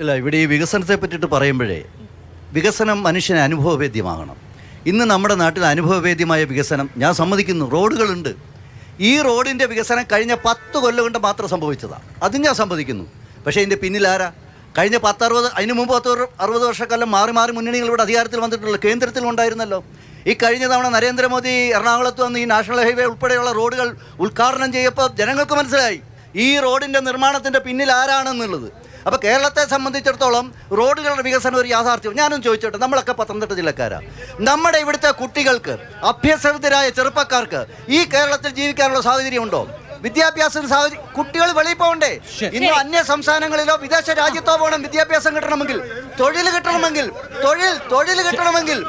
ഇല്ല, ഇവിടെ ഈ വികസനത്തെ പറ്റിയിട്ട് പറയുമ്പോഴേ വികസനം മനുഷ്യന് അനുഭവവേദ്യമാകണം. ഇന്ന് നമ്മുടെ നാട്ടിൽ അനുഭവവേദ്യമായ വികസനം ഞാൻ സമ്മതിക്കുന്നു, റോഡുകളുണ്ട്. ഈ റോഡിൻ്റെ വികസനം കഴിഞ്ഞ 10 കൊല്ലം കൊണ്ട് മാത്രം സംഭവിച്ചതാണ്, അതും ഞാൻ സമ്മതിക്കുന്നു. പക്ഷേ ഇതിൻ്റെ പിന്നിലാരാ? കഴിഞ്ഞ 10-60 അതിന് മുമ്പ് 60 വർഷക്കാലം മാറി മാറി മുന്നണികൾ ഇവിടെ അധികാരത്തിൽ വന്നിട്ടുള്ള കേന്ദ്രത്തിലും ഉണ്ടായിരുന്നല്ലോ. ഈ കഴിഞ്ഞ തവണ നരേന്ദ്രമോദി എറണാകുളത്ത് വന്ന് ഈ നാഷണൽ ഹൈവേ ഉൾപ്പെടെയുള്ള റോഡുകൾ ഉദ്ഘാടനം ചെയ്യപ്പോൾ ജനങ്ങൾക്ക് മനസ്സിലായി ഈ റോഡിൻ്റെ നിർമ്മാണത്തിൻ്റെ പിന്നിൽ ആരാണെന്നുള്ളത്. അപ്പോൾ കേരളത്തെ സംബന്ധിച്ചിടത്തോളം റോഡുകളുടെ വികസനം ഒരു യാഥാർത്ഥ്യം. ഞാനും ചോദിച്ചോട്ടെ, നമ്മളൊക്കെ പത്തനംതിട്ട ജില്ലക്കാരാണ്. നമ്മുടെ ഇവിടുത്തെ കുട്ടികൾക്ക്, അഭ്യസവിതരായ ചെറുപ്പക്കാർക്ക് ഈ കേരളത്തിൽ ജീവിക്കാനുള്ള സാഹചര്യമുണ്ടോ? വിദ്യാഭ്യാസത്തിന് സാഹചര്യം, കുട്ടികൾ വെളിയിൽ പോകണ്ടേ? ഇന്ന് അന്യ സംസ്ഥാനങ്ങളിലോ വിദേശ രാജ്യത്തോ പോകണം വിദ്യാഭ്യാസം കിട്ടണമെങ്കിൽ, തൊഴിൽ കിട്ടണമെങ്കിൽ, തൊഴിൽ കിട്ടണമെങ്കിൽ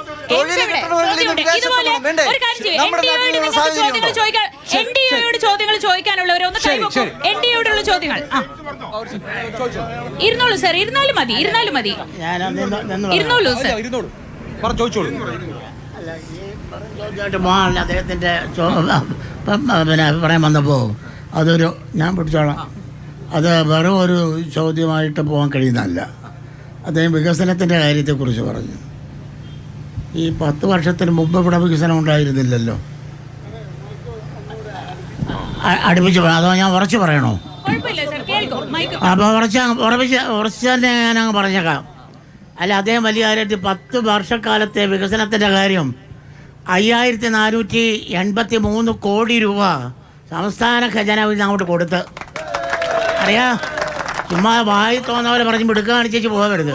വേണ്ടേ? നമ്മുടെ നാട്ടിലുള്ള സാഹചര്യം ചോദ്യങ്ങൾ ചോദിക്കാനുള്ളവരൊന്ന് എൻഡിഎയോടുള്ള ചോദ്യങ്ങൾ ഇരുന്നോളൂ സർ, ഇരുന്നാലും മതി, ഇരുന്നോളൂ സർ. അദ്ദേഹത്തിൻ്റെ പിന്നെ അഭിപ്രായം വന്നപ്പോൾ അതൊരു ഞാൻ പിടിച്ചോളാം, അത് വെറും ഒരു ചോദ്യമായിട്ട് പോകാൻ കഴിയുന്നതല്ല. അദ്ദേഹം വികസനത്തിൻ്റെ കാര്യത്തെക്കുറിച്ച് പറഞ്ഞു. ഈ 10 വർഷത്തിന് മുമ്പ് ഇവിടെ വികസനം ഉണ്ടായിരുന്നില്ലല്ലോ. അടുപ്പിച്ച് അതോ ഞാൻ ഉറച്ച് പറയണോ? അപ്പോൾ ഉറച്ച് തന്നെ ഞാനങ്ങ് പറഞ്ഞേക്കാം. അല്ല, അദ്ദേഹം വലിയ കാര്യത്തിൽ 10 വർഷക്കാലത്തെ വികസനത്തിൻ്റെ കാര്യം 5483 കോടി രൂപ സംസ്ഥാന ഖജനാവിൽ നിന്ന് അങ്ങോട്ട് കൊടുത്ത്, അറിയാ, ചുമ്മാ വായി തോന്നുന്ന പോലെ പറഞ്ഞ് മിടുക്ക കാണിച്ചേച്ച് പോകരുത്.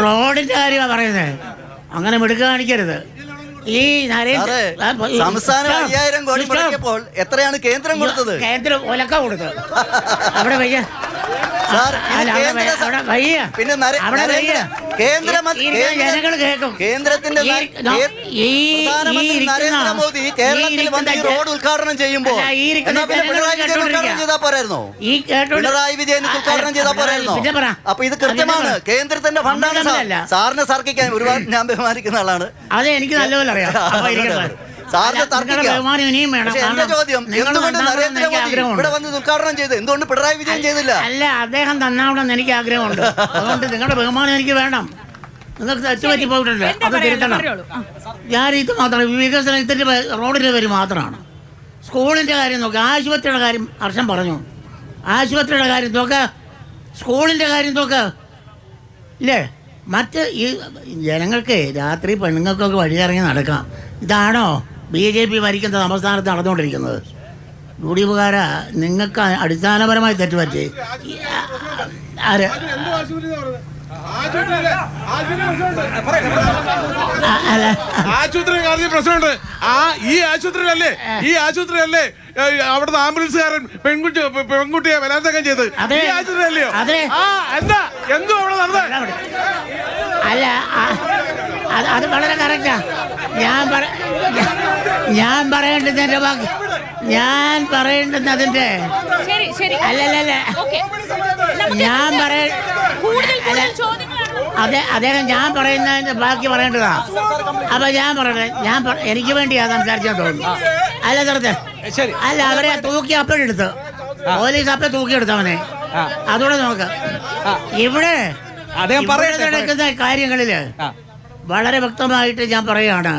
റോഡിൻ്റെ കാര്യമാണ് പറയുന്നത്, അങ്ങനെ മിടുക്ക കാണിക്കരുത്. ഈ സംസ്ഥാനം 5000 കോടി മുടക്കിയപ്പോൾ എത്രയാണ് കേന്ദ്രം കൊടുത്തത്? കേന്ദ്രം ഒലക്ക കൊടുത്തത് അവിടെ വയ്യ. ജനങ്ങൾ കേൾക്കും. കേന്ദ്രത്തിന്റെ നരേന്ദ്രമോദി കേരളത്തിൽ വന്ന് ഈ റോഡ് ഉദ്ഘാടനം ചെയ്യുമ്പോൾ പിണറായി വിജയൻ ഉദ്ഘാടനം ചെയ്താൽ പോരായിരുന്നോ? അപ്പൊ ഇത് കൃത്യമാണ്, കേന്ദ്രത്തിന്റെ ഫണ്ടാണ്. സാറിനെ സർക്കിക്കാൻ ഒരുപാട് ഞാൻ ബഹുമാനിക്കുന്ന ആളാണ്. അതെ, എനിക്ക് നല്ലപോലെ അറിയാം. എന്റെ ചോദ്യം, എന്തുകൊണ്ട് നരേന്ദ്രമോദി ഇവിടെ വന്ന് ഉദ്ഘാടനം ചെയ്ത്, എന്തുകൊണ്ട് പിണറായി വിജയൻ ചെയ്തില്ല? അല്ല, അദ്ദേഹം തന്നാവണമെന്ന് എനിക്ക് ആഗ്രഹമുണ്ട്. അതുകൊണ്ട് നിങ്ങളുടെ ബഹുമാനം എനിക്ക് വേണം. നിങ്ങൾക്ക് തെറ്റുപറ്റി പോയിട്ടുണ്ട്, അത് തിരുത്തണം. ഞാൻ ഇത് മാത്രം വികസനത്തിന്റെ റോഡിന്റെ പേര് മാത്രമാണ്. സ്കൂളിന്റെ കാര്യം നോക്കുക, ആശുപത്രിയുടെ കാര്യം ഹർഷൻ പറഞ്ഞു. ആശുപത്രിയുടെ കാര്യം നോക്കുക, സ്കൂളിന്റെ കാര്യം നോക്കുക. ഇല്ലേ, മറ്റ് ഈ ജനങ്ങൾക്ക് രാത്രി പെണ്ണുങ്ങൾക്കൊക്കെ വഴിയിറങ്ങി നടക്കാം. ഇതാണോ BJP ഭരിക്കുന്ന സംസ്ഥാനത്ത് നടന്നുകൊണ്ടിരിക്കുന്നത്? UDFകാര, നിങ്ങൾക്ക് അടിസ്ഥാനപരമായി തെറ്റുപറ്റി. ആര് ആശുപത്രി പ്രശ്നമുണ്ട്. ഈ ആശുപത്രിയല്ലേ അവിടുത്തെ ആംബുലൻസുകാരൻ പെൺകുട്ടിയെ ബലാത്സംഗം ചെയ്ത്? ഈ ആശുപത്രിയല്ലയോ? എന്താ എന്തോ അവിടെ നടന്നത്? അല്ല, അത് വളരെ കറക്റ്റാ. ഞാൻ പറയേണ്ടതിന്റെ ബാക്കി ഞാൻ പറയേണ്ടത് അതിന്റെ അല്ലല്ല ഞാൻ അദ്ദേഹം ഞാൻ പറയുന്നതിന്റെ ബാക്കി പറയേണ്ടതാ. അപ്പൊ ഞാൻ പറയട്ടെ, എനിക്ക് വേണ്ടിയാ സംസാരിച്ചാൽ തോന്നുന്നു. അല്ല ചെറുത്തെ, അല്ല, അവരെ തൂക്കി അപ്പോഴെടുത്ത് പോലീസ് അപ്പം തൂക്കിയെടുത്തവനെ. അതോടെ നോക്ക്, ഇവിടെ നടക്കുന്ന കാര്യങ്ങളില് വളരെ വ്യക്തമായിട്ട് ഞാൻ പറയുകയാണ്,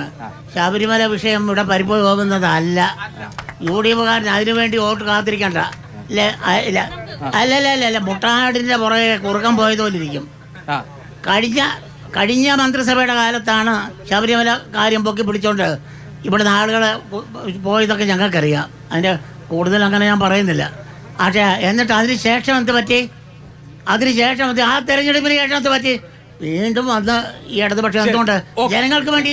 ശബരിമല വിഷയം ഇവിടെ പരിപോയി പോകുന്നതല്ല. UDFകാരൻ അതിനുവേണ്ടി വോട്ട് കാത്തിരിക്കണ്ട. അല്ല, മുട്ടാടിന്റെ പുറകെ കുറുക്കം പോയതുപോലിരിക്കും. കഴിഞ്ഞ മന്ത്രിസഭയുടെ കാലത്താണ് ശബരിമല കാര്യം പൊക്കി പിടിച്ചോണ്ട് ഇവിടുന്ന് ആളുകളെ പോയതൊക്കെ ഞങ്ങൾക്കറിയാം. അതിൻ്റെ കൂടുതൽ അങ്ങനെ ഞാൻ പറയുന്നില്ല. പക്ഷേ എന്നിട്ട് അതിനുശേഷം എന്ത് പറ്റി? ആ തെരഞ്ഞെടുപ്പിന് ശേഷം എന്ത് പറ്റി? വീണ്ടും വന്ന് ഈ ഇടതുപക്ഷം എന്തുകൊണ്ട് ജനങ്ങൾക്ക് വേണ്ടി